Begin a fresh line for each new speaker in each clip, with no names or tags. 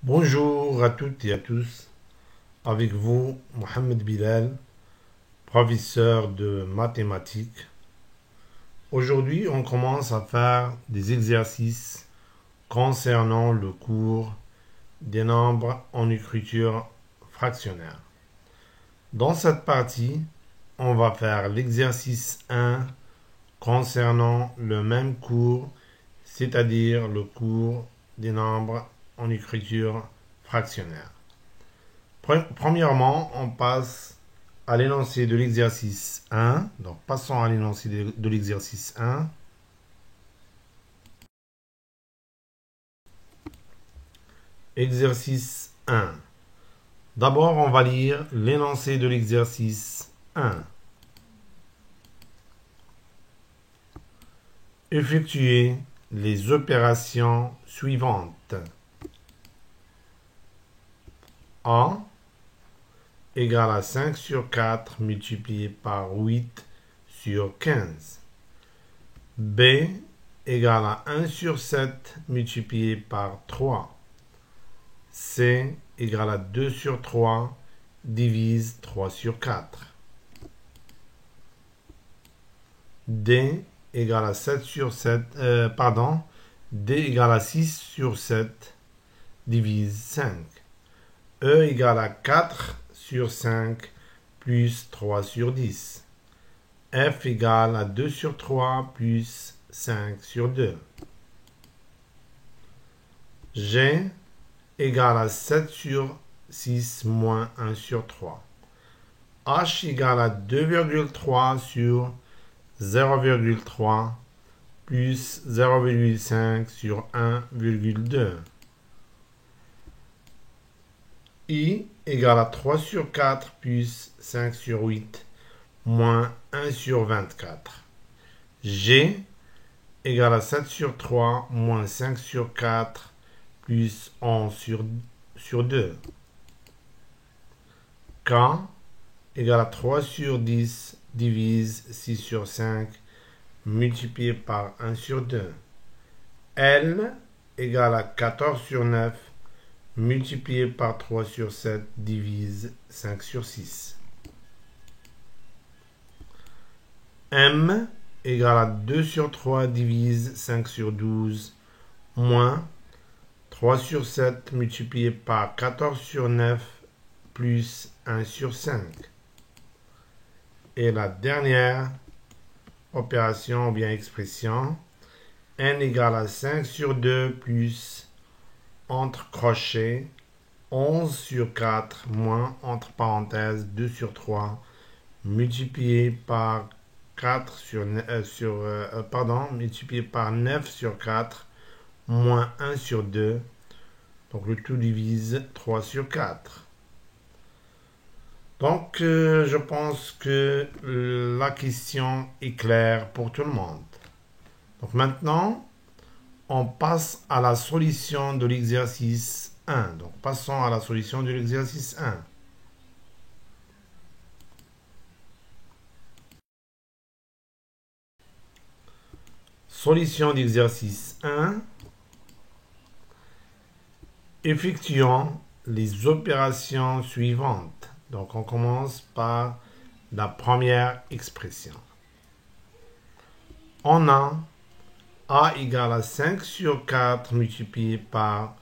Bonjour à toutes et à tous, avec vous Mohamed Bilal, professeur de mathématiques. Aujourd'hui, on commence à faire des exercices concernant le cours des nombres en écriture fractionnaire. Dans cette partie, on va faire l'exercice 1 concernant le même cours, c'est-à-dire le cours des nombres en écriture fractionnaire. Premièrement, on passe à l'énoncé de l'exercice 1. Donc, passons à l'énoncé de l'exercice 1. Exercice 1. D'abord, on va lire l'énoncé de l'exercice 1. Effectuez les opérations suivantes. A égale à 5 sur 4 multiplié par 8 sur 15. B égale à 1 sur 7 multiplié par 3. C égale à 2 sur 3 divise 3 sur 4. D égale à 7 sur 7, D égale à 6 sur 7 divise 5. E égale à 4 sur 5 plus 3 sur 10. F égale à 2 sur 3 plus 5 sur 2. G égale à 7 sur 6 moins 1 sur 3. H égale à 2,3 sur 0,3 plus 0,5 sur 1,2. I égale à 3 sur 4 plus 5 sur 8 moins 1 sur 24. G égale à 7 sur 3 moins 5 sur 4 plus 11 sur 2. K égale à 3 sur 10 divise 6 sur 5 multiplié par 1 sur 2. L égale à 14 sur 9 multiplié par 3 sur 7 divise 5 sur 6. M égale à 2 sur 3 divise 5 sur 12 moins 3 sur 7 multiplié par 14 sur 9 plus 1 sur 5. Et la dernière opération ou bien expression, n égale à 5 sur 2 plus, entre crochets, 11 sur 4 moins, entre parenthèses, 2 sur 3 multiplié par multiplié par 9 sur 4 moins 1 sur 2. Donc le tout divise 3 sur 4. Donc je pense que la question est claire pour tout le monde. Donc maintenant, on passe à la solution de l'exercice 1. Donc passons à la solution de l'exercice 1. Solution d'exercice 1. Effectuons les opérations suivantes. Donc on commence par la première expression. On a A égale à 5 sur 4 multiplié par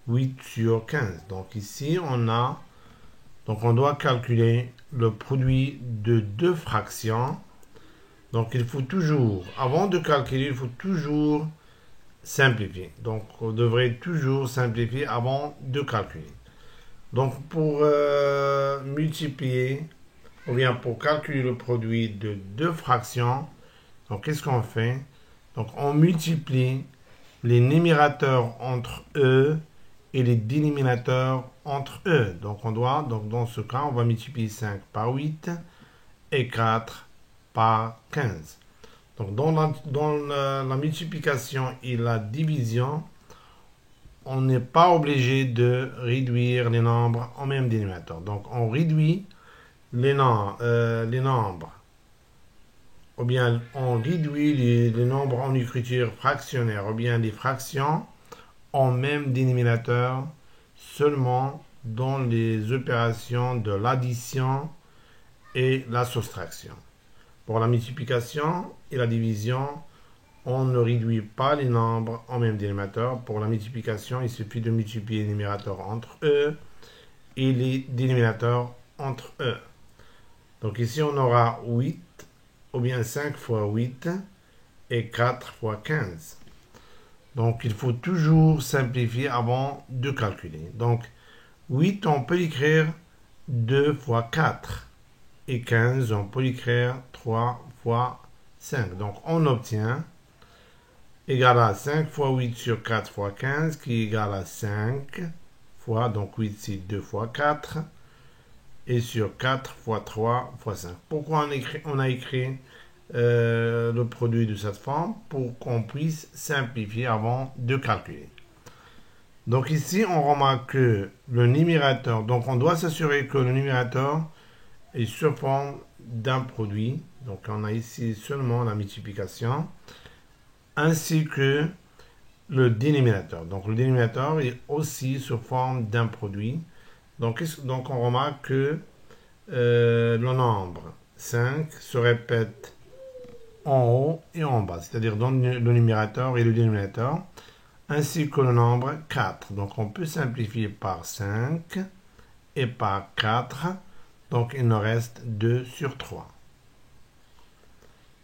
8 sur 15. Donc ici on doit calculer le produit de deux fractions. Donc il faut toujours, avant de calculer, il faut toujours simplifier. Donc on devrait toujours simplifier avant de calculer. Donc pour multiplier, ou bien pour calculer le produit de deux fractions, donc qu'est-ce qu'on fait? Donc on multiplie les numérateurs entre eux et les dénominateurs entre eux. Donc dans ce cas, on va multiplier 5 par 8 et 4 par 15. Donc dans la multiplication et la division, on n'est pas obligé de réduire les nombres en même dénominateur. Donc on réduit les nombres, ou bien on réduit les nombres en écriture fractionnaire, ou bien les fractions en même dénominateur seulement dans les opérations de l'addition et la soustraction. Pour la multiplication et la division, on ne réduit pas les nombres en même dénominateur. Pour la multiplication, il suffit de multiplier les numérateurs entre eux et les dénominateurs entre eux. Donc ici, on aura 8, ou bien 5 fois 8, et 4 fois 15. Donc, il faut toujours simplifier avant de calculer. Donc, 8, on peut l'écrire 2 fois 4. Et 15, on peut l'écrire 3 fois 5. Donc, on obtient égal à 5 fois 8 sur 4 fois 15, qui est égal à 5 fois, donc 8 c'est 2 fois 4, et sur 4 fois 3 fois 5. Pourquoi on a écrit le produit de cette forme? Pour qu'on puisse simplifier avant de calculer. Donc ici, on remarque que le numérateur, donc on doit s'assurer que le numérateur est sous forme d'un produit. Donc on a ici seulement la multiplication, ainsi que le dénominateur. Donc le dénominateur est aussi sous forme d'un produit. Donc on remarque que le nombre 5 se répète en haut et en bas, c'est-à-dire dans le numérateur et le dénominateur, ainsi que le nombre 4. Donc on peut simplifier par 5 et par 4. Donc il nous reste 2 sur 3.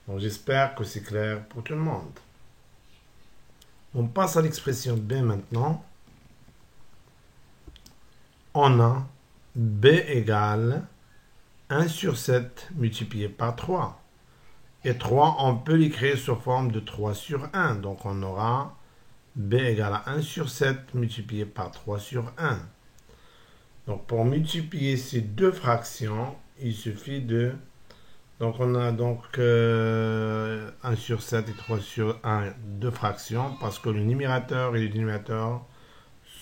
Donc j'espère que c'est clair pour tout le monde. On passe à l'expression B maintenant. On a B égale 1 sur 7 multiplié par 3. Et 3, on peut l'écrire sous forme de 3 sur 1. Donc on aura B égale à 1 sur 7 multiplié par 3 sur 1. Donc pour multiplier ces deux fractions, il suffit de... Donc on a donc 1 sur 7 et 3 sur 1, deux fractions, parce que le numérateur et le dénominateur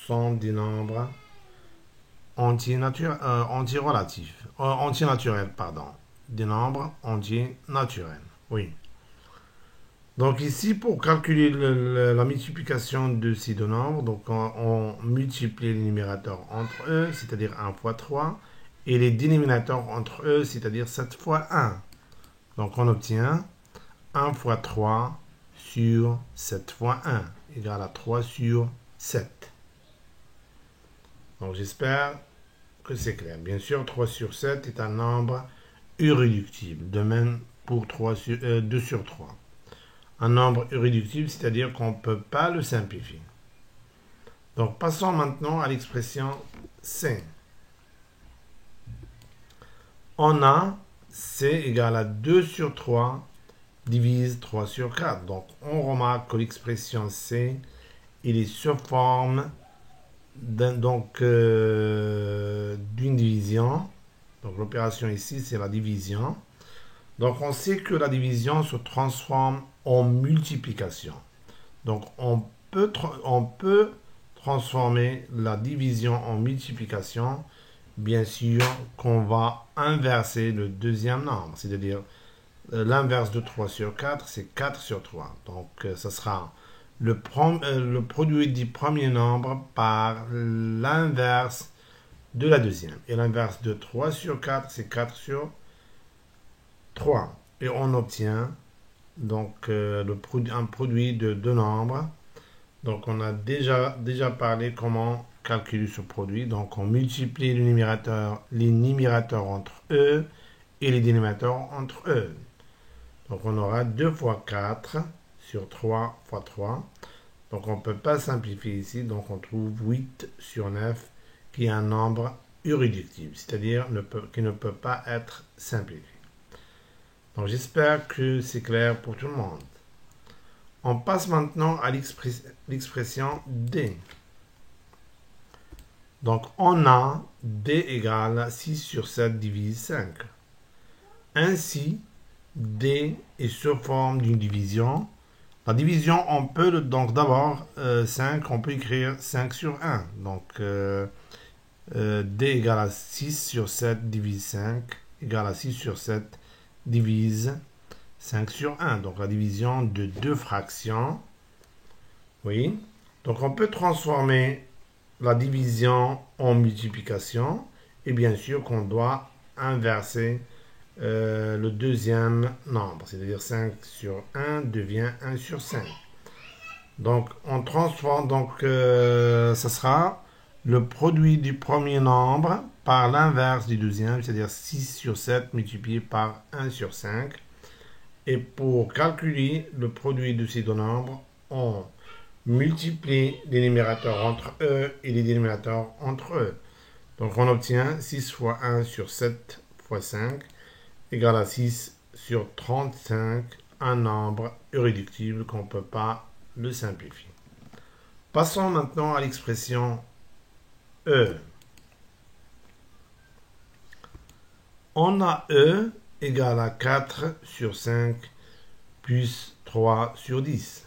sont des nombres antirelatifs, antinaturels, pardon. Des nombres entiers naturels. Oui. Donc ici, pour calculer la multiplication de ces deux nombres, donc on multiplie les numérateurs entre eux, c'est-à-dire 1 fois 3, et les dénominateurs entre eux, c'est-à-dire 7 fois 1. Donc on obtient 1 fois 3 sur 7 fois 1, égale à 3 sur 7. Donc j'espère que c'est clair. Bien sûr, 3 sur 7 est un nombre irréductible. De même pour 2 sur 3. Un nombre irréductible, c'est-à-dire qu'on ne peut pas le simplifier. Donc passons maintenant à l'expression C. On a C égale à 2 sur 3 divise 3 sur 4. Donc on remarque que l'expression C, il est sous forme d'une division. Donc l'opération ici, c'est la division. Donc on sait que la division se transforme en multiplication. Donc on peut transformer la division en multiplication, bien sûr qu'on va inverser le deuxième nombre, c'est-à-dire l'inverse de 3 sur 4, c'est 4 sur 3. Donc ce sera le produit du premier nombre par l'inverse de la deuxième. Et l'inverse de 3 sur 4, c'est 4 sur 3. Et on obtient donc un produit de deux nombres. Donc on a déjà parlé comment calculer ce produit. Donc on multiplie les numérateurs entre eux et les dénominateurs entre eux. Donc on aura 2 fois 4 sur 3 fois 3. Donc on ne peut pas simplifier ici. Donc on trouve 8 sur 9 qui est un nombre irréductible, c'est-à-dire qui ne peut pas être simplifié. Donc j'espère que c'est clair pour tout le monde. On passe maintenant à l'expression D. Donc on a D égale 6 sur 7 divise 5. Ainsi, D est sous forme d'une division. La division, on peut donc d'abord 5, on peut écrire 5 sur 1. Donc D égale à 6 sur 7 divise 5 égale à 6 sur 7 divise 5 sur 1. Donc la division de deux fractions. Oui. Donc on peut transformer la division en multiplication et bien sûr qu'on doit inverser le deuxième nombre, c'est-à-dire 5 sur 1 devient 1 sur 5. Donc on transforme, donc ça sera le produit du premier nombre par l'inverse du deuxième, c'est-à-dire 6 sur 7 multiplié par 1 sur 5. Et pour calculer le produit de ces deux nombres, on multiplie les numérateurs entre eux et les dénominateurs entre eux. Donc on obtient 6 fois 1 sur 7 fois 5 égale à 6 sur 35, un nombre irréductible qu'on ne peut pas le simplifier. Passons maintenant à l'expression E. On a E égale à 4 sur 5 plus 3 sur 10.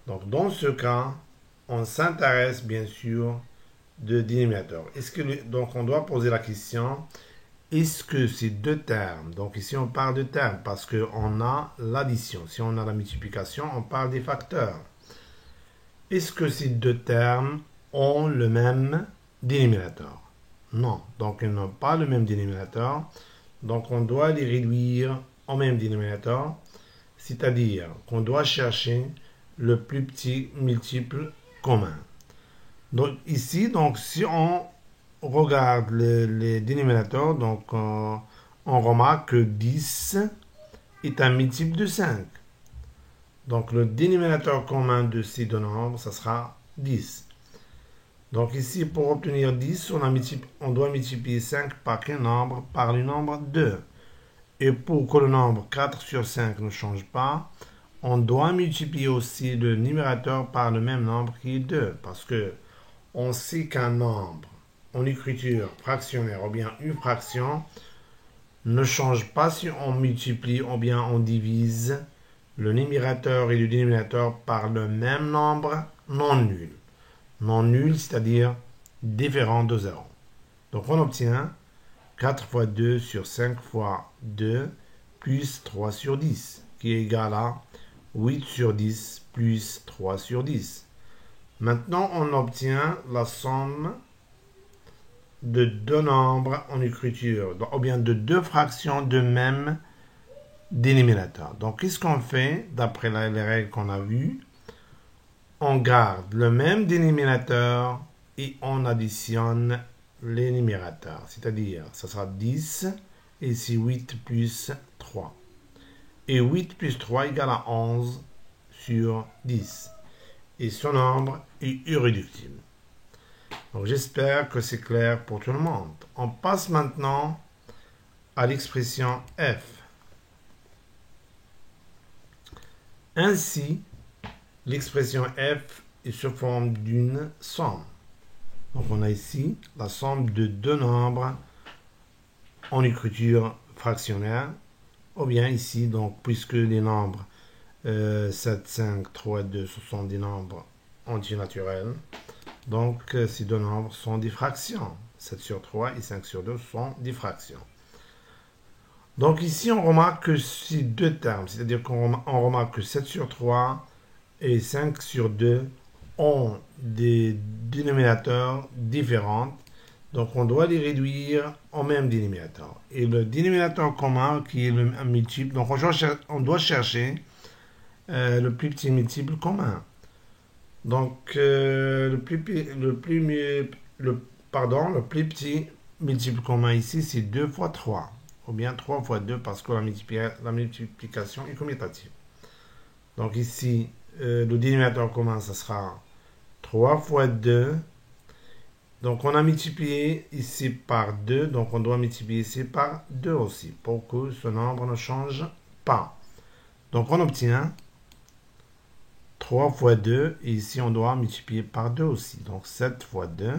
Donc dans ce cas, on s'intéresse bien sûr de dénominateur. Donc on doit poser la question, est-ce que ces deux termes, donc ici on parle de termes parce qu'on a l'addition, si on a la multiplication, on parle des facteurs. Est-ce que ces deux termes ont le même dénominateur? Non, donc ils n'ont pas le même dénominateur, donc on doit les réduire au même dénominateur, c'est-à-dire qu'on doit chercher le plus petit multiple commun. Donc ici, donc si on regarde les dénominateurs, donc on remarque que 10 est un multiple de 5. Donc le dénominateur commun de ces deux nombres, ça sera 10. Donc ici, pour obtenir 10, on doit multiplier 5 par quel nombre? Par le nombre 2. Et pour que le nombre 4 sur 5 ne change pas, on doit multiplier aussi le numérateur par le même nombre qui est 2. Parce que on sait qu'un nombre en écriture fractionnaire ou bien une fraction ne change pas si on multiplie ou bien on divise le numérateur et le dénominateur par le même nombre non nul. Non nul, c'est-à-dire différent de 0. Donc on obtient 4 fois 2 sur 5 fois 2 plus 3 sur 10, qui est égal à 8 sur 10 plus 3 sur 10. Maintenant, on obtient la somme de deux nombres en écriture, ou bien de deux fractions de même dénominateur. Donc, qu'est-ce qu'on fait d'après les règles qu'on a vues? On garde le même dénominateur et on additionne les numérateurs. C'est-à-dire, ça sera 10 et c'est 8 plus 3. Et 8 plus 3 égale à 11 sur 10. Et ce nombre est irréductible. Donc j'espère que c'est clair pour tout le monde. On passe maintenant à l'expression f. Ainsi, l'expression f est sous forme d'une somme. Donc on a ici la somme de deux nombres en écriture fractionnaire, ou bien ici, donc puisque les nombres 7, 5, 3, 2, ce sont des nombres antinaturels, donc ces deux nombres sont des fractions. 7 sur 3 et 5 sur 2 sont des fractions. Donc ici, on remarque que ces deux termes, c'est-à-dire qu'on remarque que 7 sur 3 et 5 sur 2 ont des dénominateurs différents. Donc on doit les réduire au même dénominateur. Et le dénominateur commun, qui est un multiple, donc on doit chercher le plus petit multiple commun. Donc le plus petit multiple commun ici, c'est 2 fois 3. Ou bien 3 fois 2 parce que la multiplication est commutative. Donc ici, le dénominateur commun, ça sera 3 fois 2. Donc on a multiplié ici par 2, donc on doit multiplier ici par 2 aussi, pour que ce nombre ne change pas. Donc on obtient 3 fois 2, et ici on doit multiplier par 2 aussi, donc 7 fois 2.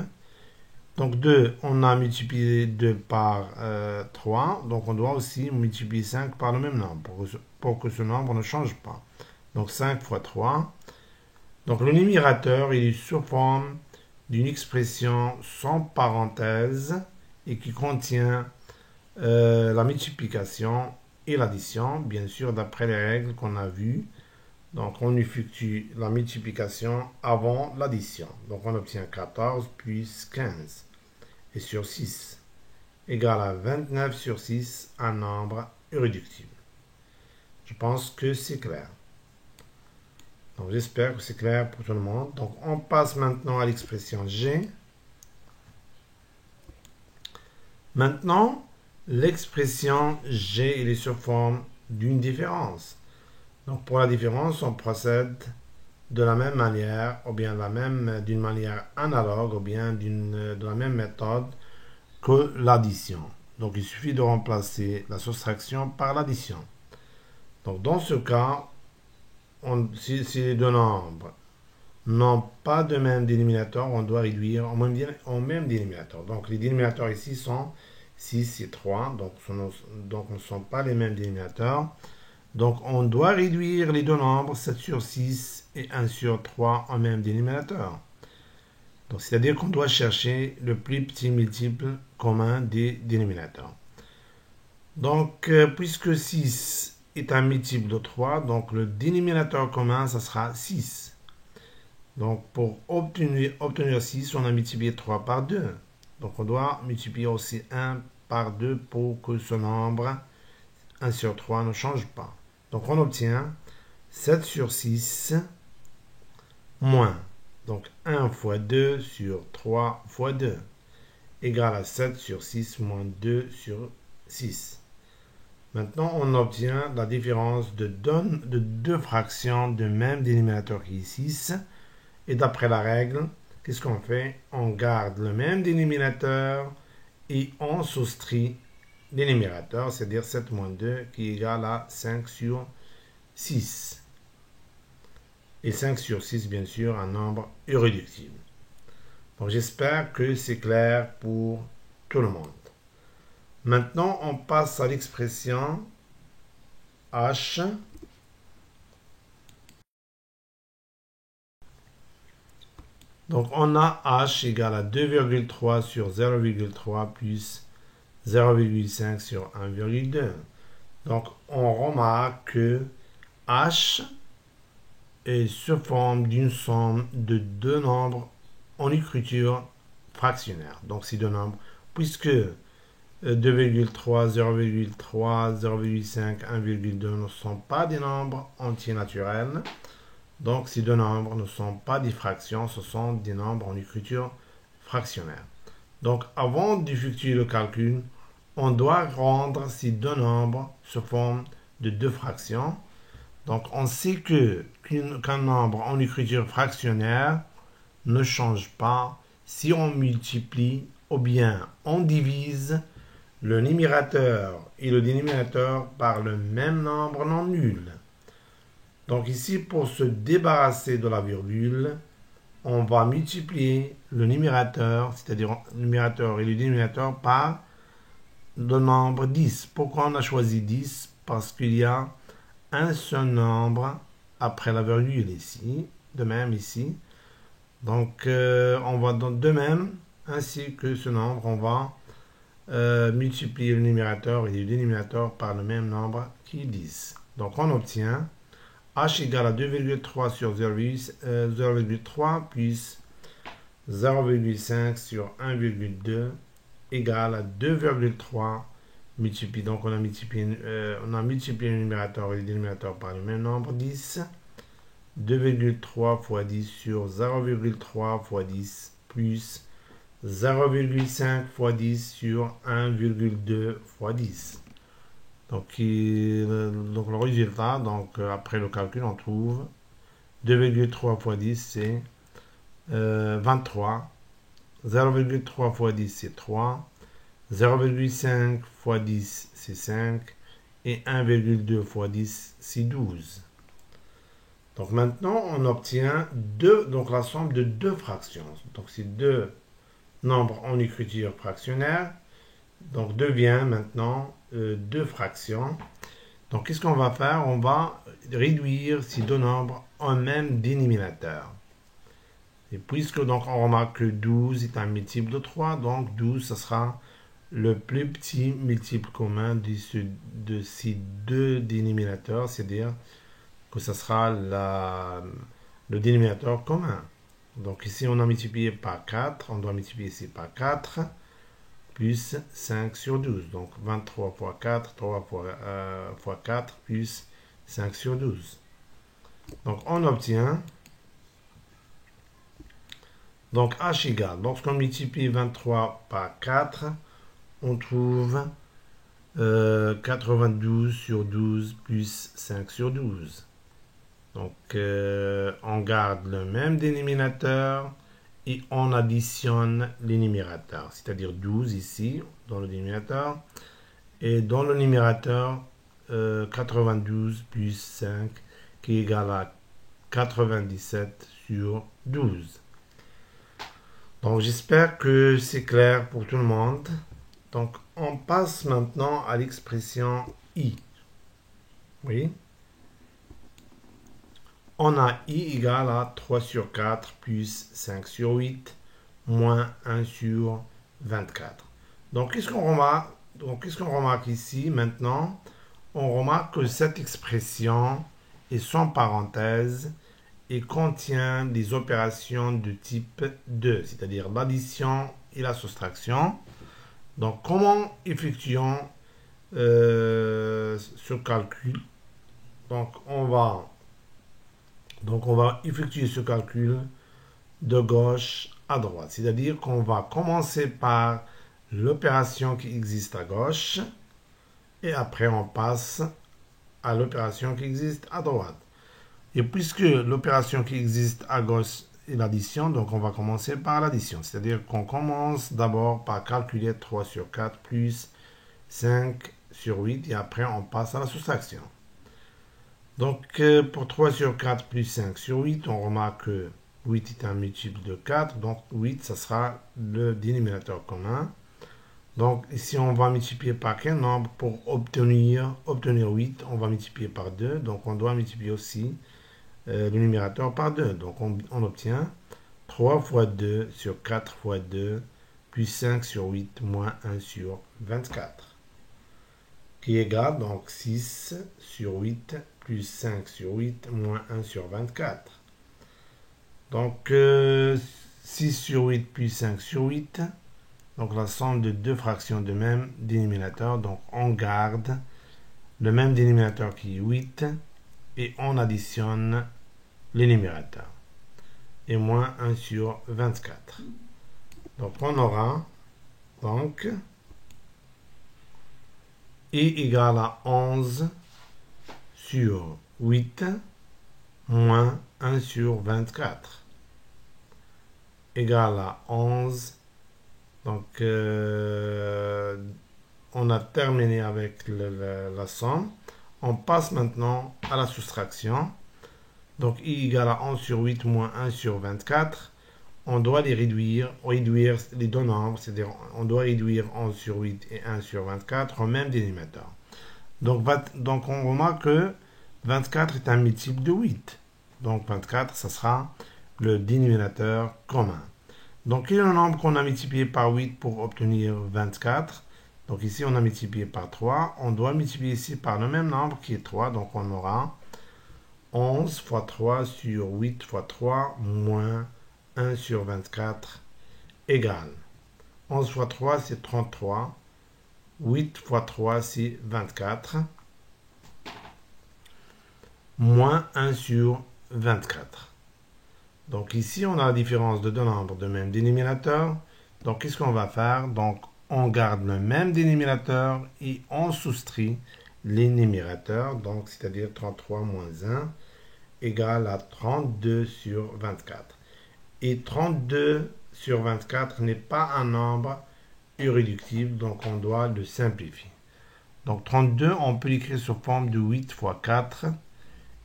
Donc 2, on a multiplié 2 par 3, donc on doit aussi multiplier 5 par le même nombre, pour que ce nombre ne change pas. Donc 5 fois 3. Donc le numérateur, il est sous forme d'une expression sans parenthèse et qui contient la multiplication et l'addition, bien sûr d'après les règles qu'on a vues Donc, on effectue la multiplication avant l'addition. Donc, on obtient 14 plus 15 et sur 6 égale à 29 sur 6, un nombre irréductible. Je pense que c'est clair. Donc, j'espère que c'est clair pour tout le monde. Donc, on passe maintenant à l'expression G. Maintenant, l'expression G est sous forme d'une différence. Donc, pour la différence, on procède de la même manière, ou bien d'une manière analogue, ou bien de la même méthode que l'addition. Donc, il suffit de remplacer la soustraction par l'addition. Donc, dans ce cas, si les deux nombres n'ont pas de même dénominateur, on doit réduire au même dénominateur. Donc, les dénominateurs ici sont 6 et 3, donc ce ne sont pas les mêmes dénominateurs. Donc, on doit réduire les deux nombres, 7 sur 6 et 1 sur 3, en même dénominateur. Donc, c'est-à-dire qu'on doit chercher le plus petit multiple commun des dénominateurs. Donc, puisque 6 est un multiple de 3, donc le dénominateur commun, ça sera 6. Donc, pour obtenir 6, on a multiplié 3 par 2. Donc, on doit multiplier aussi 1 par 2 pour que ce nombre, 1 sur 3, ne change pas. Donc, on obtient 7 sur 6 moins. Donc, 1 fois 2 sur 3 fois 2 égale à 7 sur 6 moins 2 sur 6. Maintenant, on obtient la différence de deux fractions de même dénominateur qui est 6. Et d'après la règle, qu'est-ce qu'on fait? On garde le même dénominateur et on soustrait les numérateurs, c'est-à-dire 7 moins 2 qui est égal à 5 sur 6. Et 5 sur 6, bien sûr, un nombre irréductible. Donc, j'espère que c'est clair pour tout le monde. Maintenant, on passe à l'expression H. Donc, on a H égale à 2,3 sur 0,3 plus 0,5 sur 1,2. Donc, on remarque que H est sous forme d'une somme de deux nombres en écriture fractionnaire. Donc, ces deux nombres, puisque 2,3, 0,3, 0,5, 1,2 ne sont pas des nombres entiers naturels. Donc, ces deux nombres ne sont pas des fractions, ce sont des nombres en écriture fractionnaire. Donc, avant d'effectuer le calcul, on doit rendre ces deux nombres sous forme de deux fractions. Donc, on sait qu'un nombre en écriture fractionnaire ne change pas si on multiplie ou bien on divise le numérateur et le dénominateur par le même nombre non nul. Donc ici, pour se débarrasser de la virgule, on va multiplier le numérateur, c'est-à-dire le numérateur et le dénominateur, par le nombre 10. Pourquoi on a choisi 10? Parce qu'il y a un seul nombre après la virgule ici, de même ici. Donc, on va de même, ainsi que ce nombre, on va multiplier le numérateur et le dénominateur par le même nombre qui est 10. Donc, on obtient H égale à 2,3 sur 0,3 plus 0,5 sur 1,2 égale à 2,3 multiplié. Donc, on a multiplié le numérateur et le dénominateur par le même nombre, 10. 2,3 fois 10 sur 0,3 fois 10 plus 0,5 fois 10 sur 1,2 fois 10. Donc, le résultat, après le calcul, on trouve 2,3 fois 10, c'est 23. 0,3 fois 10, c'est 3. 0,5 fois 10, c'est 5. Et 1,2 fois 10, c'est 12. Donc maintenant, on obtient la somme de deux fractions. Donc ces deux nombres en écriture fractionnaire donc devient maintenant deux fractions. Donc qu'est-ce qu'on va faire? On va réduire ces deux nombres en même dénominateur. Et puisque donc on remarque que 12 est un multiple de 3, donc 12 ce sera le plus petit multiple commun de ces deux dénominateurs, c'est-à-dire que ce sera le dénominateur commun. Donc ici, on a multiplié par 4. On doit multiplier ici par 4 plus 5 sur 12. Donc 23 fois 4, 3 fois 4 plus 5 sur 12. Donc on obtient, donc h égale, lorsqu'on multiplie 23 par 4, on trouve 92 sur 12 plus 5 sur 12. Donc on garde le même dénominateur et on additionne les numérateurs, c'est-à-dire 12 ici dans le dénominateur et dans le numérateur 92 plus 5 qui est égal à 97 sur 12. Donc j'espère que c'est clair pour tout le monde. Donc on passe maintenant à l'expression i. Oui. On a i égale à 3 sur 4 plus 5 sur 8 moins 1 sur 24. Donc qu'est-ce qu'on remarque? Ici maintenant? On remarque que cette expression est sans parenthèse et contient des opérations de type 2, c'est-à-dire l'addition et la soustraction. Donc comment effectuons ce calcul? Donc on va effectuer ce calcul de gauche à droite. C'est-à-dire qu'on va commencer par l'opération qui existe à gauche et après on passe à l'opération qui existe à droite. Et puisque l'opération qui existe à gauche est l'addition, donc on va commencer par l'addition. C'est-à-dire qu'on commence d'abord par calculer 3 sur 4 plus 5 sur 8 et après on passe à la soustraction. Donc pour 3 sur 4 plus 5 sur 8, on remarque que 8 est un multiple de 4, donc 8, ça sera le dénominateur commun. Donc ici, on va multiplier par quel nombre pour obtenir 8? On va multiplier par 2, donc on doit multiplier aussi le numérateur par 2. Donc on obtient 3 fois 2 sur 4 fois 2 plus 5 sur 8 moins 1 sur 24. Qui est égal, donc 6 sur 8 plus 5 sur 8 moins 1 sur 24. Donc 6 sur 8 plus 5 sur 8. Donc la somme de deux fractions de même dénominateur. Donc on garde le même dénominateur qui est 8 et on additionne les numérateurs. Et moins 1 sur 24. Donc on aura donc i égale à 11 sur 8 moins 1 sur 24 égale à 11. Donc, on a terminé avec la somme. On passe maintenant à la soustraction. Donc, i égale à 11 sur 8 moins 1 sur 24. On doit les réduire les deux nombres, c'est-à-dire on doit réduire 11 sur 8 et 1 sur 24 au même dénominateur. Donc on remarque que 24 est un multiple de 8. Donc 24, ça sera le dénominateur commun. Donc quel est le nombre qu'on a multiplié par 8 pour obtenir 24? Donc ici on a multiplié par 3. On doit multiplier ici par le même nombre qui est 3. Donc on aura 11 fois 3 sur 8 fois 3 moins 1 sur 24 égale 11 fois 3 c'est 33, 8 fois 3 c'est 24, moins 1 sur 24. Donc ici on a la différence de deux nombres de même dénominateur. Donc qu'est-ce qu'on va faire? Donc on garde le même dénominateur et on soustrait les numérateurs. Donc c'est-à-dire 33 moins 1 égale à 32 sur 24. Et 32 sur 24 n'est pas un nombre irréductible, donc on doit le simplifier. Donc 32, on peut l'écrire sous forme de 8 fois 4.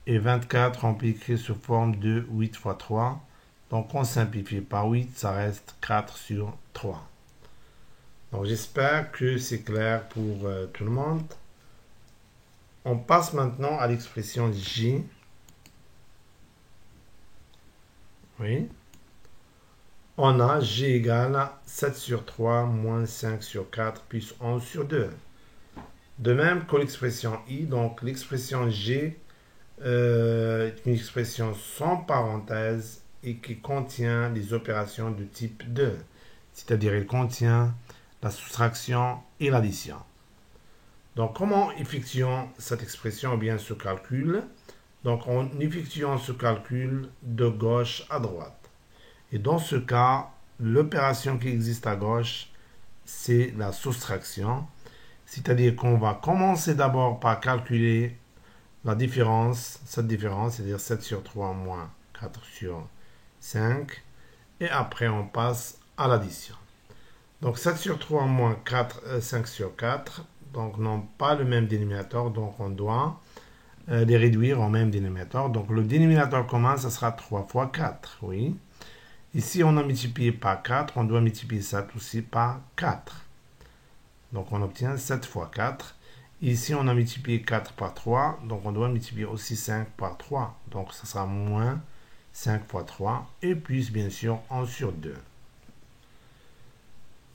Et 24, on peut l'écrire sous forme de 8 fois 3. Donc on simplifie par 8, ça reste 4 sur 3. Donc j'espère que c'est clair pour tout le monde. On passe maintenant à l'expression J. Oui. On a G égale à 7 sur 3 moins 5 sur 4 plus 11 sur 2. De même que l'expression I, donc l'expression G une expression sans parenthèse et qui contient les opérations de type 2. C'est-à-dire, il contient la soustraction et l'addition. Donc, comment effectuons cette expression ou bien ce calcul? Donc, en effectuant ce calcul de gauche à droite. Et dans ce cas, l'opération qui existe à gauche, c'est la soustraction. C'est-à-dire qu'on va commencer d'abord par calculer la différence, cette différence, c'est-à-dire 7 sur 3 moins 4 sur 5. Et après, on passe à l'addition. Donc, 7 sur 3 moins 5 sur 4, donc n'ont pas le même dénominateur, donc on doit les réduire au même dénominateur. Donc, le dénominateur commun, ça sera 3 fois 4, oui. Ici, on a multiplié par 4, on doit multiplier ça aussi par 4. Donc, on obtient 7 fois 4. Ici, on a multiplié 4 par 3, donc on doit multiplier aussi 5 par 3. Donc, ça sera moins 5 fois 3, et puis, bien sûr, 1 sur 2.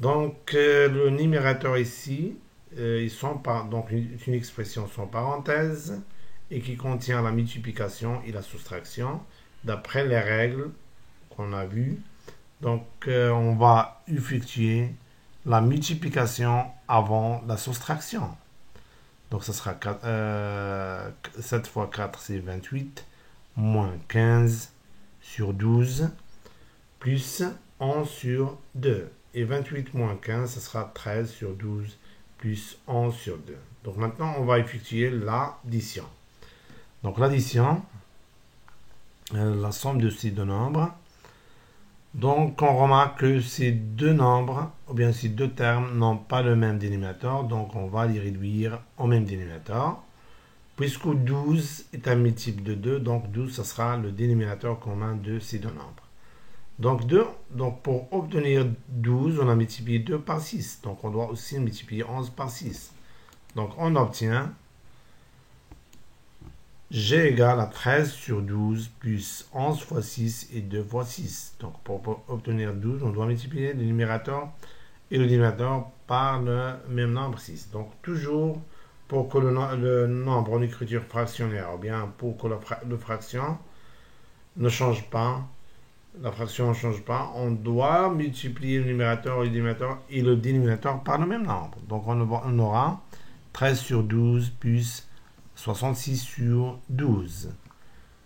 Donc, le numérateur ici, donc une expression sans parenthèse, et qui contient la multiplication et la soustraction, d'après les règles qu'on a vues. Donc, on va effectuer la multiplication avant la soustraction. Donc, ce sera 7 fois 4, c'est 28, moins 15 sur 12, plus 11 sur 2. Et 28 moins 15, ce sera 13 sur 12, plus 11 sur 2. Donc, maintenant, on va effectuer l'addition. Donc, l'addition, la somme de ces deux nombres. Donc, on remarque que ces deux nombres, ou bien ces deux termes, n'ont pas le même dénominateur. Donc, on va les réduire au même dénominateur. Puisque 12 est un multiple de 2, donc 12, ce sera le dénominateur commun de ces deux nombres. Donc, pour obtenir 12, on a multiplié 2 par 6. Donc, on doit aussi multiplier 11 par 6. Donc, on obtient G égale à 13 sur 12 plus 11 fois 6 et 2 fois 6. Donc, pour obtenir 12, on doit multiplier le numérateur et le dénominateur par le même nombre 6. Donc, toujours pour que le nombre en écriture fractionnaire, ou bien pour que la fraction ne change pas, la fraction ne change pas, on doit multiplier le numérateur et le dénominateur par le même nombre. Donc, on aura 13 sur 12 plus 66 sur 12.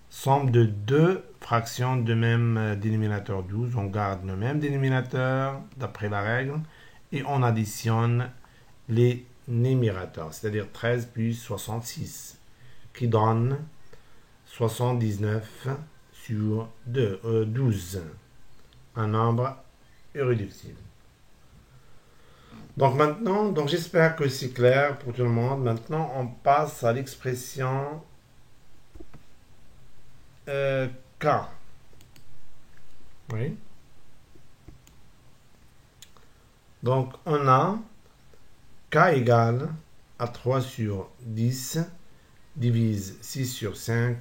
Somme de deux fractions de même dénominateur 12. On garde le même dénominateur d'après la règle et on additionne les numérateurs, c'est-à-dire 13 plus 66, qui donne 79 sur 12. Un nombre irréductible. Donc maintenant, j'espère que c'est clair pour tout le monde. Maintenant, on passe à l'expression K. Oui. Donc, on a K égale à 3 sur 10 divise 6 sur 5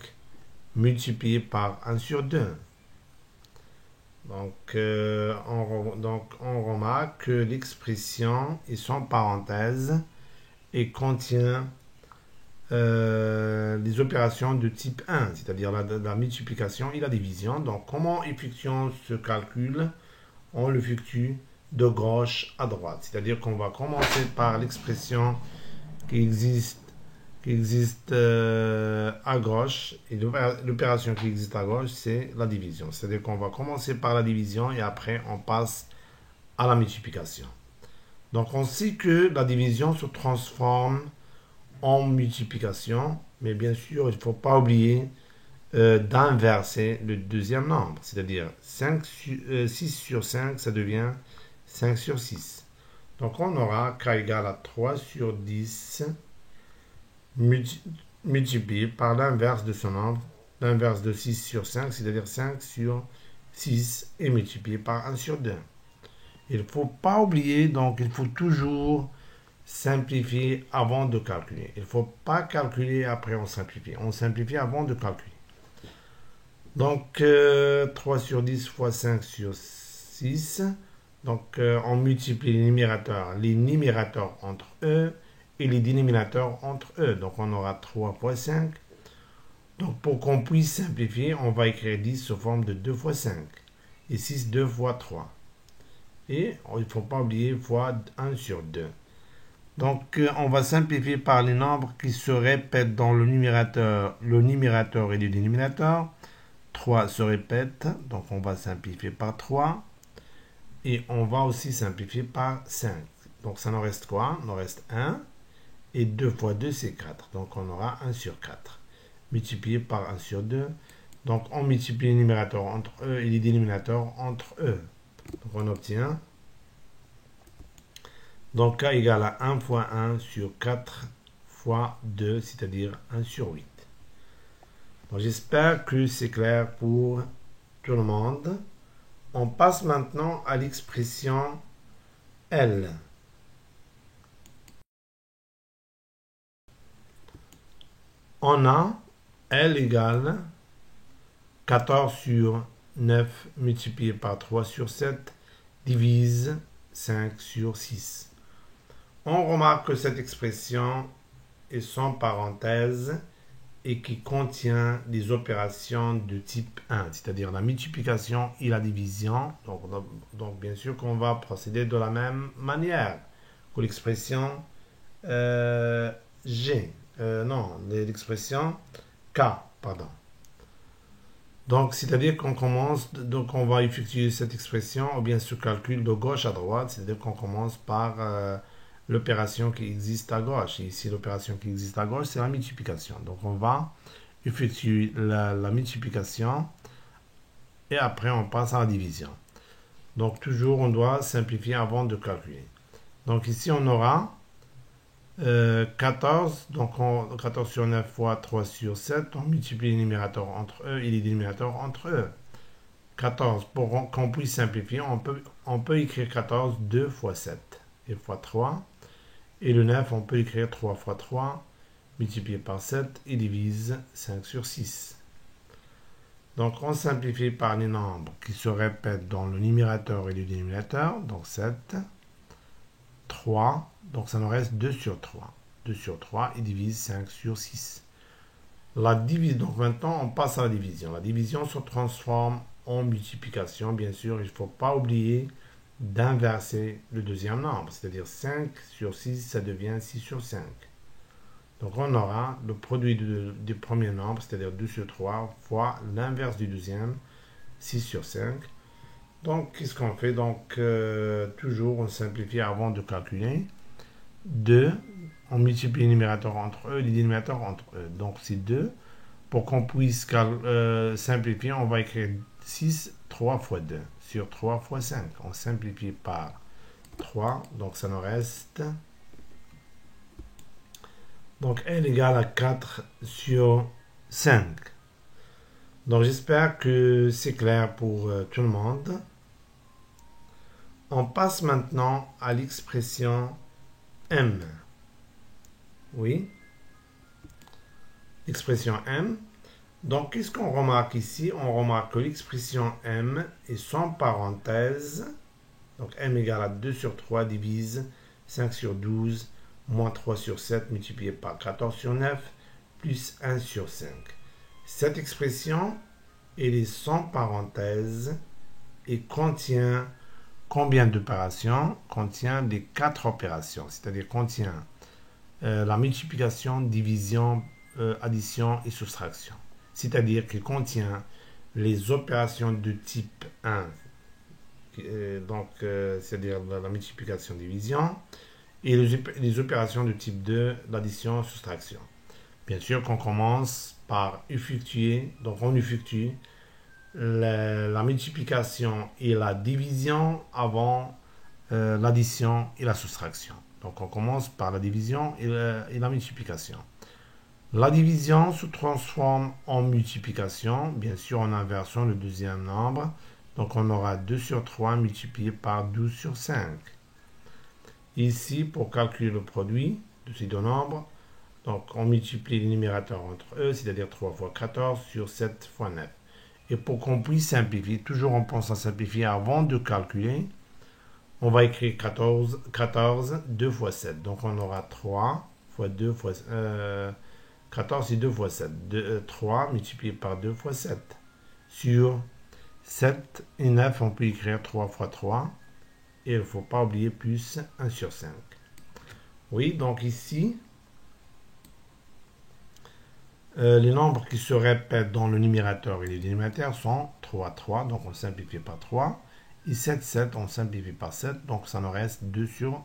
multiplié par 1 sur 2. Donc, on remarque que l'expression est sans parenthèse et contient les opérations de type 1, c'est-à-dire la multiplication et la division. Donc, comment effectuons ce calcul? On l'effectue de gauche à droite, c'est-à-dire qu'on va commencer par l'expression qui existe à gauche, et l'opération qui existe à gauche, c'est la division. C'est-à-dire qu'on va commencer par la division et après on passe à la multiplication. Donc on sait que la division se transforme en multiplication, mais bien sûr, il ne faut pas oublier d'inverser le deuxième nombre, c'est-à-dire 6 sur 5, ça devient 5 sur 6. Donc on aura K égale à 3 sur 10 multiplié par l'inverse de ce nombre, l'inverse de 6 sur 5, c'est-à-dire 5 sur 6, et multiplié par 1 sur 2. Il ne faut pas oublier, donc il faut toujours simplifier avant de calculer. Il ne faut pas calculer après on simplifie. On simplifie avant de calculer. Donc 3 sur 10 fois 5 sur 6. Donc on multiplie les numérateurs entre eux et les dénominateurs entre eux. Donc on aura 3 fois 5. Donc, pour qu'on puisse simplifier, on va écrire 10 sous forme de 2 fois 5. Et 6, 2 fois 3. Et il ne faut pas oublier fois 1 sur 2. Donc, on va simplifier par les nombres qui se répètent dans le numérateur et le dénominateur. 3 se répète, donc on va simplifier par 3. Et on va aussi simplifier par 5. Donc, ça nous reste quoi? Il nous reste 1. Et 2 fois 2, c'est 4. Donc, on aura 1 sur 4. Multiplié par 1 sur 2. Donc, on multiplie les numérateurs entre eux et les dénominateurs entre eux. Donc, on obtient. Donc, K égale à 1 fois 1 sur 4 fois 2, c'est-à-dire 1 sur 8. Donc, j'espère que c'est clair pour tout le monde. On passe maintenant à l'expression L. On a L égale 14 sur 9 multiplié par 3 sur 7 divise 5 sur 6. On remarque que cette expression est sans parenthèse et qui contient des opérations de type 1, c'est-à-dire la multiplication et la division. Donc bien sûr qu'on va procéder de la même manière que l'expression l'expression K, pardon. Donc, c'est-à-dire qu'on commence, donc on va effectuer cette expression, ou bien ce calcul de gauche à droite, c'est-à-dire qu'on commence par l'opération qui existe à gauche. Et ici, l'opération qui existe à gauche, c'est la multiplication. Donc, on va effectuer la multiplication et après, on passe à la division. Donc, toujours, on doit simplifier avant de calculer. Donc, ici, on aura 14, donc 14 sur 9 fois 3 sur 7, on multiplie les numérateurs entre eux et les dénominateurs entre eux. 14, pour qu'on puisse simplifier, on peut écrire 14 2 fois 7 et fois 3. Et le 9, on peut écrire 3 fois 3, multiplié par 7 et divise 5 sur 6. Donc on simplifie par les nombres qui se répètent dans le numérateur et le dénominateur, donc 7, 3, donc ça nous reste 2 sur 3. 2 sur 3 et divise 5 sur 6. Donc maintenant, on passe à la division. La division se transforme en multiplication. Bien sûr, il ne faut pas oublier d'inverser le deuxième nombre. C'est-à-dire 5 sur 6, ça devient 6 sur 5. Donc on aura le produit du premier nombre, c'est-à-dire 2 sur 3, fois l'inverse du deuxième, 6 sur 5. Donc, qu'est-ce qu'on fait? Donc, toujours, on simplifie avant de calculer. 2, on multiplie les numérateurs entre eux, les dénominateurs entre eux. Donc, c'est 2. Pour qu'on puisse simplifier, on va écrire 6, 3 fois 2, sur 3 fois 5. On simplifie par 3, donc ça nous reste. Donc, L égale à 4 sur 5. Donc, j'espère que c'est clair pour tout le monde. On passe maintenant à l'expression M. Oui. L'expression M. Donc, qu'est-ce qu'on remarque ici? On remarque que l'expression M est sans parenthèse. Donc, M égale à 2 sur 3 divise 5 sur 12 moins 3 sur 7 multiplié par 14 sur 9 plus 1 sur 5. Cette expression, elle est sans parenthèse et contient combien d'opérations? Contient les 4 opérations, c'est-à-dire contient la multiplication, division, addition et soustraction. C'est-à-dire qu'il contient les opérations de type 1, c'est-à-dire la multiplication, division, et les opérations de type 2, l'addition, soustraction. Bien sûr qu'on commence par effectuer, donc on effectue la multiplication et la division avant l'addition et la soustraction. Donc on commence par la division et la multiplication. La division se transforme en multiplication, bien sûr en inversant le deuxième nombre. Donc on aura 2 sur 3 multiplié par 12 sur 5. Ici, pour calculer le produit de ces deux nombres, donc on multiplie les numérateurs entre eux, c'est-à-dire 3 fois 14 sur 7 fois 9. Et pour qu'on puisse simplifier, toujours on pense à simplifier avant de calculer, on va écrire 14, 2 fois 7. Donc on aura 3 fois 2 fois 14, c'est 2 fois 7. 3 multiplié par 2 fois 7. Sur 7 et 9, on peut écrire 3 fois 3. Et il ne faut pas oublier plus 1 sur 5. Oui, donc ici, les nombres qui se répètent dans le numérateur et le dénominateur sont 3, 3. Donc on simplifie par 3. Et 7, 7, on simplifie par 7. Donc ça nous reste 2 sur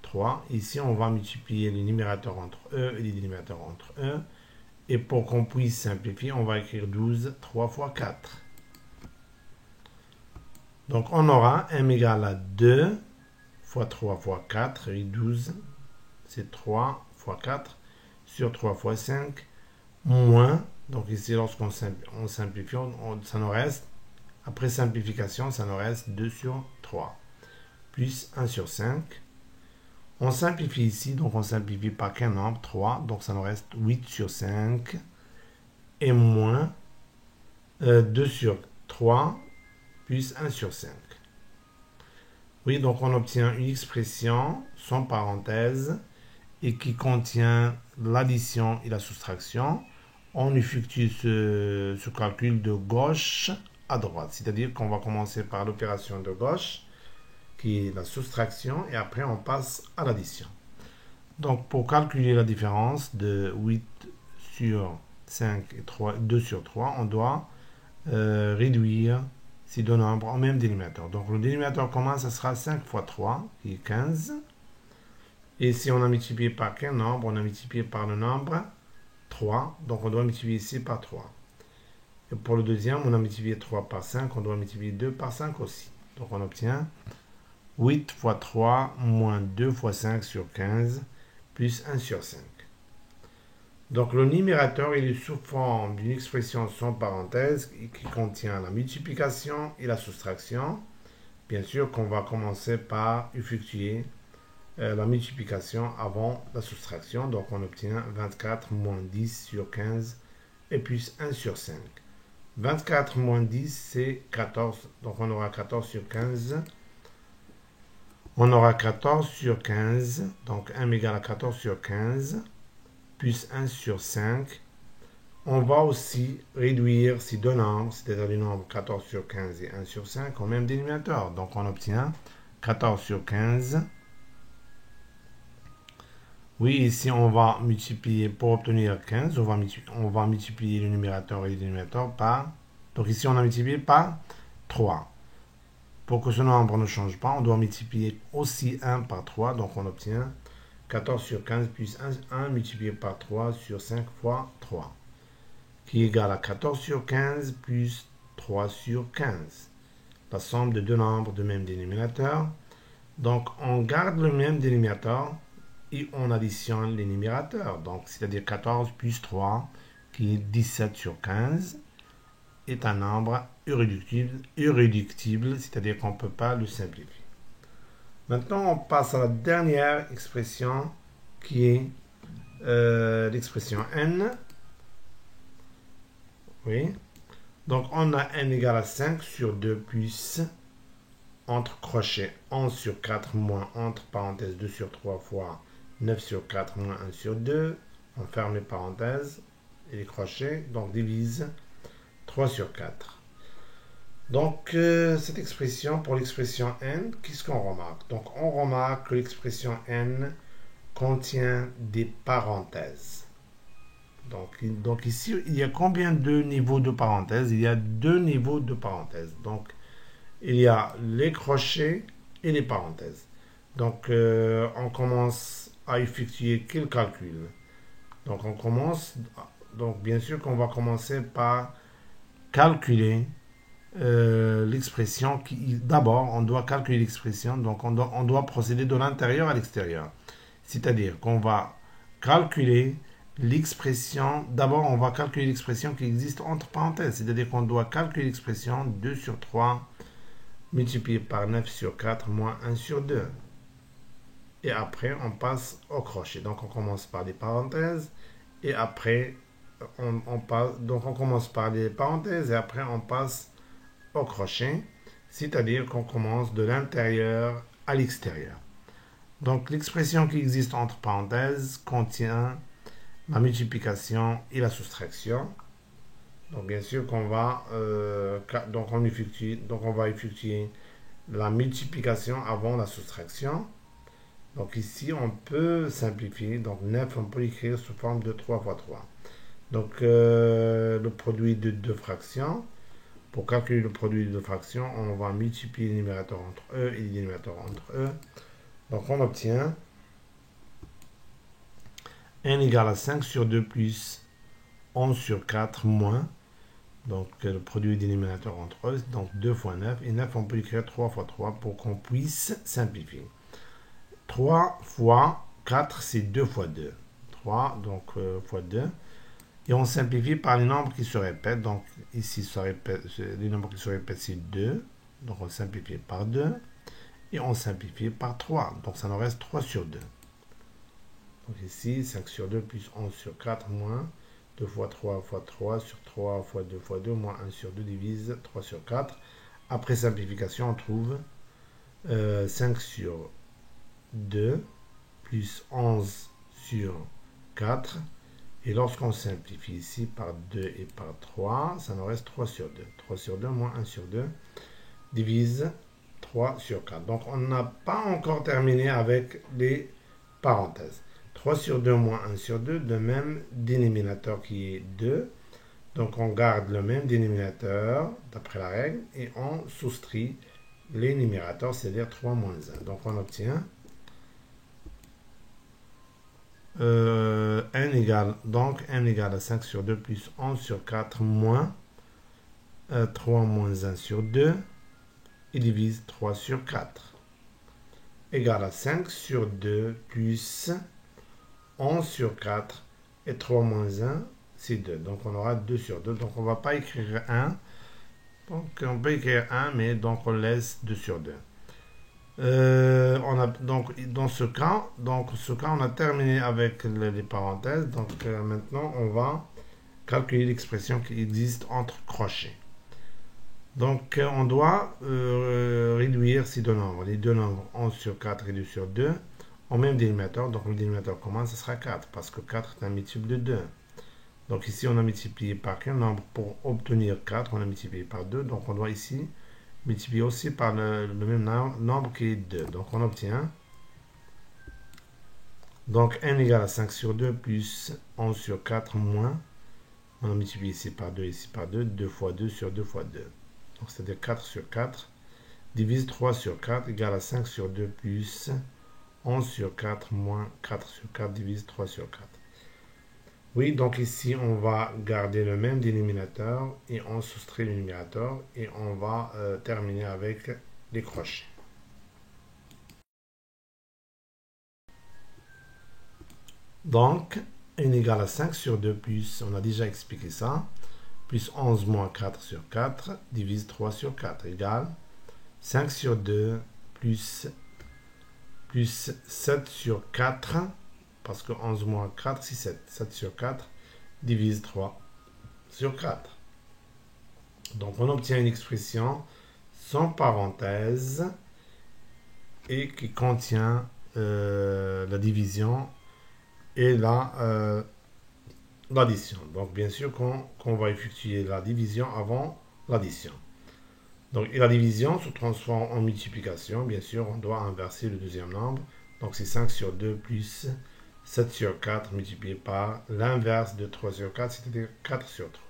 3. Ici, on va multiplier les numérateurs entre eux et les dénominateurs entre eux. Et pour qu'on puisse simplifier, on va écrire 12, 3 fois 4. Donc, on aura m égale à 2 fois 3 fois 4. Et 12, c'est 3 fois 4 sur 3 fois 5. Moins, donc ici, lorsqu'on simplifie, ça nous reste, après simplification, ça nous reste 2 sur 3. Plus 1 sur 5. On simplifie ici, donc on simplifie par quel nombre? 3, donc ça nous reste 8 sur 5 et moins 2 sur 3 plus 1 sur 5. Oui, donc on obtient une expression sans parenthèse et qui contient l'addition et la soustraction. On effectue ce calcul de gauche à droite, c'est-à-dire qu'on va commencer par l'opération de gauche qui est la soustraction, et après on passe à l'addition. Donc pour calculer la différence de 8 sur 5 et 2 sur 3, on doit réduire ces deux nombres au même dénominateur. Donc le dénominateur commun, ce sera 5 fois 3, qui est 15. Et si on a multiplié par quel nombre? On a multiplié par le nombre 3, donc on doit multiplier ici par 3. Et pour le deuxième, on a multiplié 3 par 5, on doit multiplier 2 par 5 aussi. Donc on obtient 8 fois 3 moins 2 fois 5 sur 15 plus 1 sur 5. Donc le numérateur il est sous forme d'une expression sans parenthèse qui contient la multiplication et la soustraction. Bien sûr qu'on va commencer par effectuer la multiplication avant la soustraction. Donc on obtient 24 moins 10 sur 15 et plus 1 sur 5. 24 moins 10 c'est 14. Donc on aura 14 sur 15. On aura 14 sur 15, donc m égale à 14 sur 15, plus 1 sur 5. On va aussi réduire ces deux nombres, c'est-à-dire les nombres 14 sur 15 et 1 sur 5, au même dénominateur. Donc on obtient 14 sur 15. Oui, ici on va multiplier, pour obtenir 15, on va multiplier le numérateur et le dénominateur par... Donc ici on a multiplié par 3. Pour que ce nombre ne change pas, on doit multiplier aussi 1 par 3. Donc on obtient 14 sur 15 plus 1 multiplié par 3 sur 5 fois 3. Qui est égal à 14 sur 15 plus 3 sur 15. La somme de deux nombres de même dénominateur. Donc on garde le même dénominateur et on additionne les numérateurs. Donc c'est-à-dire 14 plus 3 qui est 17 sur 15. Est un nombre irréductible, c'est-à-dire qu'on ne peut pas le simplifier. Maintenant, on passe à la dernière expression qui est l'expression n. Oui. Donc, on a n égale à 5 sur 2 plus, entre crochets, 11 sur 4 moins, entre parenthèses, 2 sur 3 fois 9 sur 4 moins 1 sur 2. On ferme les parenthèses et les crochets, donc divise 3 sur 4. Donc, cette expression, pour l'expression n, qu'est-ce qu'on remarque? Donc, on remarque que l'expression n contient des parenthèses. Donc ici, il y a combien de niveaux de parenthèses? Il y a 2 niveaux de parenthèses. Donc, il y a les crochets et les parenthèses. Donc, on commence à effectuer quel calcul? Donc, bien sûr qu'on va commencer par calculer l'expression. D'abord, on doit calculer l'expression, donc on doit procéder de l'intérieur à l'extérieur. C'est-à-dire qu'on va calculer l'expression, d'abord on va calculer l'expression qui existe entre parenthèses, c'est-à-dire qu'on doit calculer l'expression 2 sur 3 multiplié par 9 sur 4 moins 1 sur 2. Et après, on passe au crochet. Donc on commence par des parenthèses et après donc on commence par les parenthèses et après on passe au crochet, c'est-à-dire qu'on commence de l'intérieur à l'extérieur. Donc l'expression qui existe entre parenthèses contient la multiplication et la soustraction. Donc bien sûr qu'on va donc on va effectuer la multiplication avant la soustraction. Donc ici on peut simplifier. Donc 9 on peut l'écrire sous forme de 3 fois 3. Donc le produit de deux fractions. Pour calculer le produit de deux fractions, on va multiplier les numérateurs entre eux et les dénominateurs entre eux. Donc on obtient n égale à 5 sur 2 plus 11 sur 4 moins. Donc le produit des dénominateurs entre eux, donc 2 fois 9. Et 9 on peut écrire 3 fois 3 pour qu'on puisse simplifier. 3 fois 4 c'est 2 fois 2. 3 donc fois 2. Et on simplifie par les nombres qui se répètent. Donc ici, les nombres qui se répètent, c'est 2. Donc on simplifie par 2. Et on simplifie par 3. Donc ça nous reste 3 sur 2. Donc ici, 5 sur 2 plus 11 sur 4 moins 2 fois 3 fois 3 sur 3 fois 2 fois 2 moins 1 sur 2 divise 3 sur 4. Après simplification, on trouve 5 sur 2 plus 11 sur 4. Et lorsqu'on simplifie ici par 2 et par 3, ça nous reste 3 sur 2. 3 sur 2 moins 1 sur 2 divise 3 sur 4. Donc on n'a pas encore terminé avec les parenthèses. 3 sur 2 moins 1 sur 2, de même dénominateur qui est 2. Donc on garde le même dénominateur d'après la règle et on soustrait les numérateurs, c'est-à-dire 3 moins 1. Donc on obtient n égale à 5 sur 2 plus 11 sur 4 moins 3 moins 1 sur 2 et divise 3 sur 4 égale à 5 sur 2 plus 11 sur 4 et 3 moins 1 c'est 2. Donc on aura 2 sur 2. Donc on ne va pas écrire 1. Donc on peut écrire 1 mais donc on laisse 2 sur 2. Donc dans ce cas, on a terminé avec les parenthèses. Donc maintenant, on va calculer l'expression qui existe entre crochets. Donc on doit réduire ces deux nombres. Les deux nombres 11 sur 4 et 2 sur 2 au même dénominateur. Donc le dénominateur commun, ce sera 4 parce que 4 est un multiple de 2. Donc ici, on a multiplié par quel nombre pour obtenir 4? On a multiplié par 2. Donc on doit ici multiplié aussi par le même nombre qui est 2. Donc on obtient donc n égale à 5 sur 2 plus 11 sur 4 moins, on a multiplié ici par 2, ici par 2, 2 fois 2 sur 2 fois 2. Donc c'est-à-dire 4 sur 4 divise 3 sur 4 égale à 5 sur 2 plus 11 sur 4 moins 4 sur 4 divise 3 sur 4. Oui, donc ici, on va garder le même dénominateur et on soustrait le numérateur et on va terminer avec les crochets. Donc, n égale à 5 sur 2 plus, on a déjà expliqué ça, plus 11 moins 4 sur 4 divise 3 sur 4 égale 5 sur 2 plus 7 sur 4. Parce que 11 moins 4, c'est 7. 7 sur 4 divise 3 sur 4. Donc, on obtient une expression sans parenthèse et qui contient la division et l'addition. Donc, bien sûr qu'on va effectuer la division avant l'addition. Donc, et la division se transforme en multiplication. Bien sûr, on doit inverser le deuxième nombre. Donc, c'est 5 sur 2 plus 7 sur 4 multiplié par l'inverse de 3 sur 4, c'est-à-dire 4 sur 3.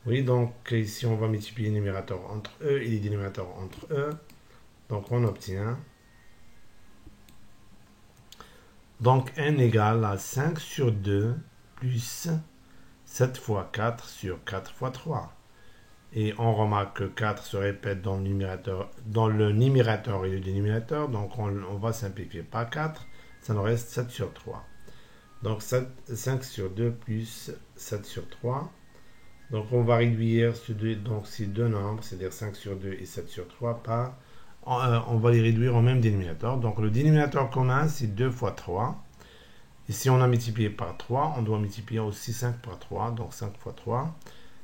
Oui, donc ici, on va multiplier les numérateurs entre eux et les dénominateurs entre eux. Donc, on obtient donc n égale à 5 sur 2 plus 7 fois 4 sur 4 fois 3. Et on remarque que 4 se répète dans le numérateur et le dénominateur. Donc, on va simplifier par 4. Ça nous reste 7 sur 3. Donc 5 sur 2 plus 7 sur 3. Donc on va réduire ces deux nombres, c'est-à-dire 5 sur 2 et 7 sur 3 par... on va les réduire au même dénominateur. Donc le dénominateur commun, c'est 2 fois 3. Et si on a multiplié par 3, on doit multiplier aussi 5 par 3. Donc 5 fois 3.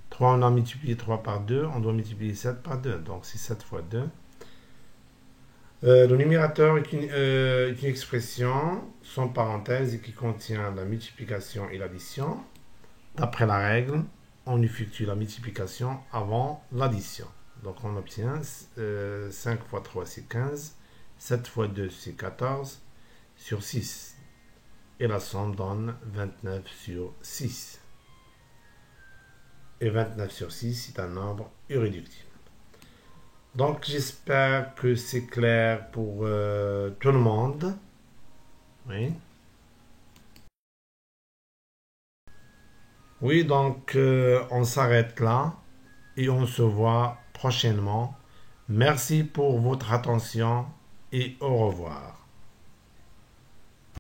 3, on a multiplié 3 par 2. On doit multiplier 7 par 2. Donc c'est 7 fois 2. Le numérateur est une expression sans parenthèse et qui contient la multiplication et l'addition. D'après la règle, on effectue la multiplication avant l'addition. Donc on obtient 5 fois 3 c'est 15, 7 fois 2 c'est 14 sur 6. Et la somme donne 29 sur 6. Et 29 sur 6 c'est un nombre irréductible. Donc j'espère que c'est clair pour tout le monde. Oui. Oui, donc on s'arrête là et on se voit prochainement. Merci pour votre attention et au revoir.